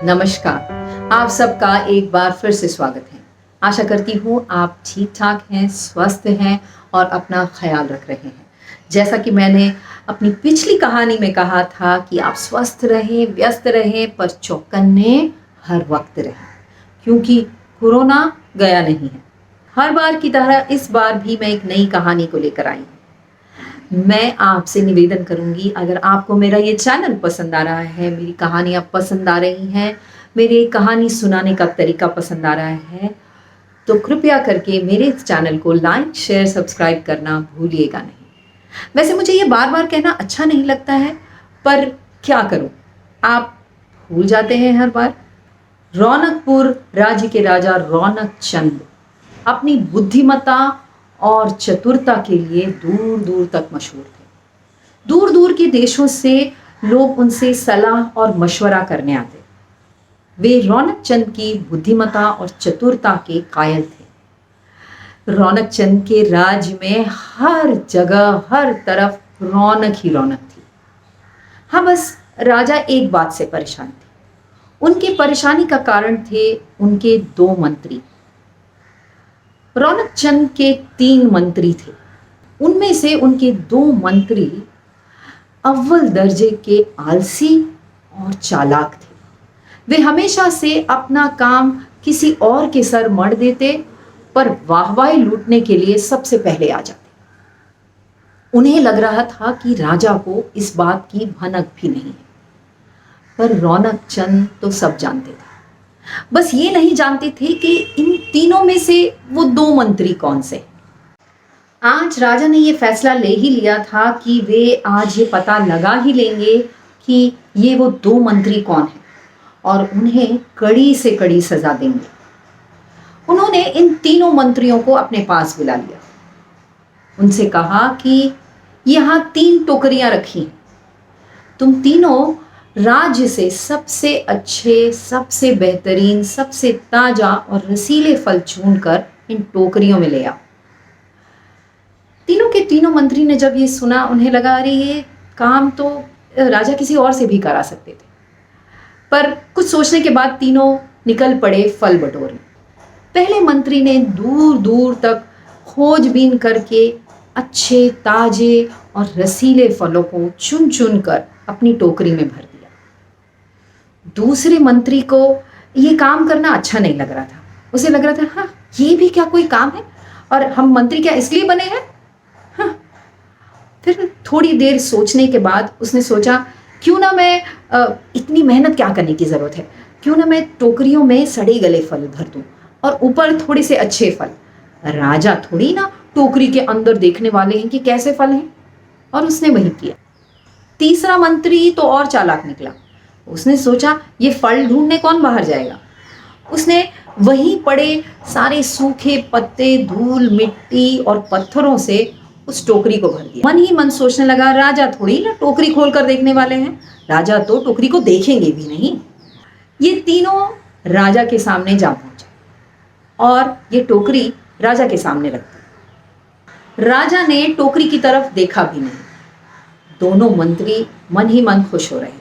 नमस्कार, आप सबका एक बार फिर से स्वागत है। आशा करती हूँ आप ठीक ठाक हैं, स्वस्थ हैं और अपना ख्याल रख रहे हैं। जैसा कि मैंने अपनी पिछली कहानी में कहा था कि आप स्वस्थ रहें, व्यस्त रहें, पर चौकन्ने हर वक्त रहें, क्योंकि कोरोना गया नहीं है। हर बार की तरह इस बार भी मैं एक नई कहानी को लेकर आई हूँ। मैं आपसे निवेदन करूंगी, अगर आपको मेरा ये चैनल पसंद आ रहा है, मेरी कहानियाँ पसंद आ रही हैं, मेरे कहानी सुनाने का तरीका पसंद आ रहा है, तो कृपया करके मेरे इस चैनल को लाइक, शेयर, सब्सक्राइब करना भूलिएगा नहीं। वैसे मुझे ये बार बार कहना अच्छा नहीं लगता है, पर क्या करूं, आप भूल जाते हैं हर बार। रौनकपुर राज्य के राजा रौनक चंद अपनी बुद्धिमत्ता और चतुरता के लिए दूर दूर तक मशहूर थे। दूर दूर के देशों से लोग उनसे सलाह और मशवरा करने आते। वे रौनक चंद की बुद्धिमत्ता और चतुरता के कायल थे। रौनक चंद के राज्य में हर जगह, हर तरफ रौनक ही रौनक थी। हाँ, बस राजा एक बात से परेशान थे। उनकी परेशानी का कारण थे उनके 2 मंत्री। रौनक चंद के 3 मंत्री थे, उनमें से उनके 2 मंत्री अव्वल दर्जे के आलसी और चालाक थे। वे हमेशा से अपना काम किसी और के सर मढ़ देते, पर वाहवाही लूटने के लिए सबसे पहले आ जाते। उन्हें लग रहा था कि राजा को इस बात की भनक भी नहीं है, पर रौनक चंद तो सब जानते थे। बस ये नहीं जानते थे कि इन तीनों में से वो 2 मंत्री कौन से। आज राजा ने ये फैसला ले ही लिया था कि वे आज ये पता लगा ही लेंगे कि ये वो 2 मंत्री कौन हैं और उन्हें कड़ी से कड़ी सजा देंगे। उन्होंने इन तीनों मंत्रियों को अपने पास बुला लिया। उनसे कहा कि यहाँ 3 टोकरियां रखी, तुम तीनों राज्य से सबसे अच्छे, सबसे बेहतरीन, सबसे ताजा और रसीले फल चुनकर इन टोकरियों में ले आओ। तीनों के तीनों मंत्री ने जब ये सुना, उन्हें लगा अरे ये काम तो राजा किसी और से भी करा सकते थे। पर कुछ सोचने के बाद तीनों निकल पड़े फल बटोरने। पहले मंत्री ने दूर दूर तक खोजबीन करके अच्छे, ताजे और रसीले फलों को चुन चुन कर अपनी टोकरी में भर दिया। दूसरे मंत्री को ये काम करना अच्छा नहीं लग रहा था। उसे लग रहा था, हाँ, ये भी क्या कोई काम है, और हम मंत्री क्या इसलिए बने हैं? हाँ। फिर थोड़ी देर सोचने के बाद उसने सोचा, क्यों ना मैं इतनी मेहनत क्या करने की जरूरत है, क्यों ना मैं टोकरियों में सड़े गले फल भर दूं और ऊपर थोड़े से अच्छे फल। राजा थोड़ी ना टोकरी के अंदर देखने वाले हैं कि कैसे फल हैं। और उसने वही किया। तीसरा मंत्री तो और चालाक निकला। उसने सोचा, ये फल ढूंढने कौन बाहर जाएगा। उसने वहीं पड़े सारे सूखे पत्ते, धूल, मिट्टी और पत्थरों से उस टोकरी को भर दिया। मन ही मन सोचने लगा, राजा थोड़ी ना टोकरी खोलकर देखने वाले हैं, राजा तो टोकरी को देखेंगे भी नहीं। ये तीनों राजा के सामने जा पहुंचे और ये टोकरी राजा के सामने रख दी। राजा ने टोकरी की तरफ देखा भी नहीं। दोनों मंत्री मन ही मन खुश हो रहे थे।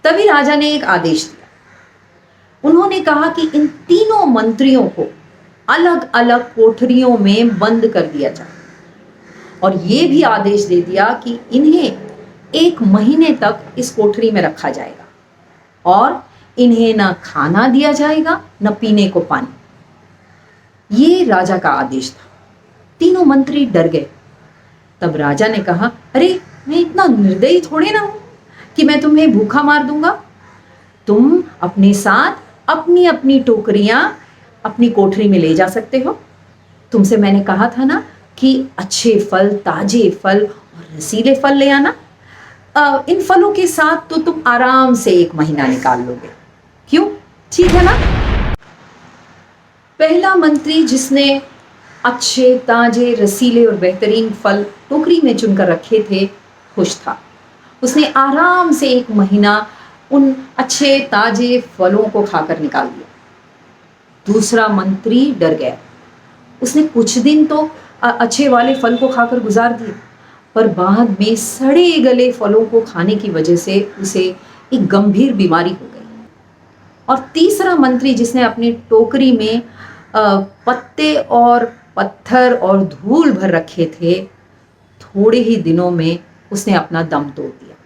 तभी राजा ने एक आदेश दिया। उन्होंने कहा कि इन तीनों मंत्रियों को अलग अलग कोठरियों में बंद कर दिया जाए, और ये भी आदेश दे दिया कि इन्हें 1 महीने तक इस कोठरी में रखा जाएगा और इन्हें ना खाना दिया जाएगा, न पीने को पानी। ये राजा का आदेश था। तीनों मंत्री डर गए। तब राजा ने कहा, अरे मैं इतना निर्दयी थोड़े ना हूं कि मैं तुम्हें भूखा मार दूंगा। तुम अपने साथ अपनी अपनी टोकरियां अपनी कोठरी में ले जा सकते हो। तुमसे मैंने कहा था ना कि अच्छे फल, ताजे फल और रसीले फल ले आना। इन फलों के साथ तो तुम आराम से 1 महीना निकाल लोगे। क्यों, ठीक है ना? पहला मंत्री, जिसने अच्छे, ताजे, रसीले और बेहतरीन फल टोकरी में चुनकर रखे थे, खुश था। उसने आराम से 1 महीना उन अच्छे ताजे फलों को खाकर निकाल दिया। दूसरा मंत्री डर गया। उसने कुछ दिन तो अच्छे वाले फल को खाकर गुजार दिए, पर बाद में सड़े गले फलों को खाने की वजह से उसे एक गंभीर बीमारी हो गई। और तीसरा मंत्री, जिसने अपनी टोकरी में पत्ते और पत्थर और धूल भर रखे थे, थोड़े ही दिनों में उसने अपना दम तोड़ दिया।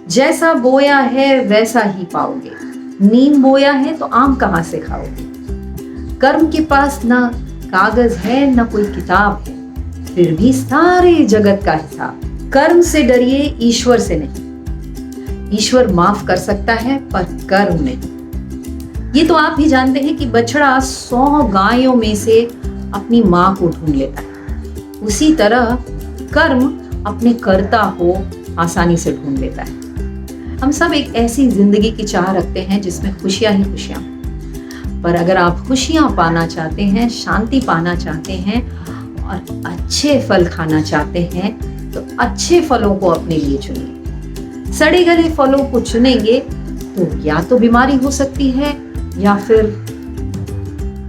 जैसा बोया है वैसा ही पाओगे, नीम बोया है तो आम कहां से खाओगे। कर्म के पास ना कागज है ना कोई किताब है, फिर भी सारे जगत का हिसाब। कर्म से डरिए, ईश्वर से नहीं। ईश्वर माफ कर सकता है पर कर्म नहीं। ये तो आप भी जानते हैं कि बछड़ा 100 गायों में से अपनी मां को ढूंढ लेता है, उसी तरह कर्म अपने कर्ता को आसानी से ढूंढ लेता है। हम सब एक ऐसी जिंदगी की चाह रखते हैं जिसमें खुशियां ही खुशियां, पर अगर आप खुशियां पाना चाहते हैं, शांति पाना चाहते हैं और अच्छे फल खाना चाहते हैं तो अच्छे फलों को अपने लिए चुनिए। सड़े गले फलों को चुनेंगे तो या तो बीमारी हो सकती है, या फिर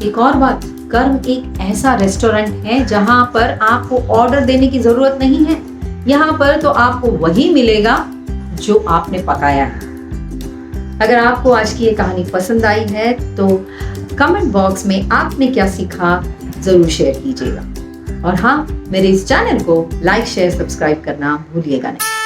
एक और बात, कर्म एक ऐसा रेस्टोरेंट है जहां पर आपको ऑर्डर देने की जरूरत नहीं है। यहाँ पर तो आपको वही मिलेगा जो आपने पकाया है। अगर आपको आज की ये कहानी पसंद आई है तो कमेंट बॉक्स में आपने क्या सीखा जरूर शेयर कीजिएगा। और हाँ, मेरे इस चैनल को लाइक शेयर सब्सक्राइब करना भूलिएगा नहीं।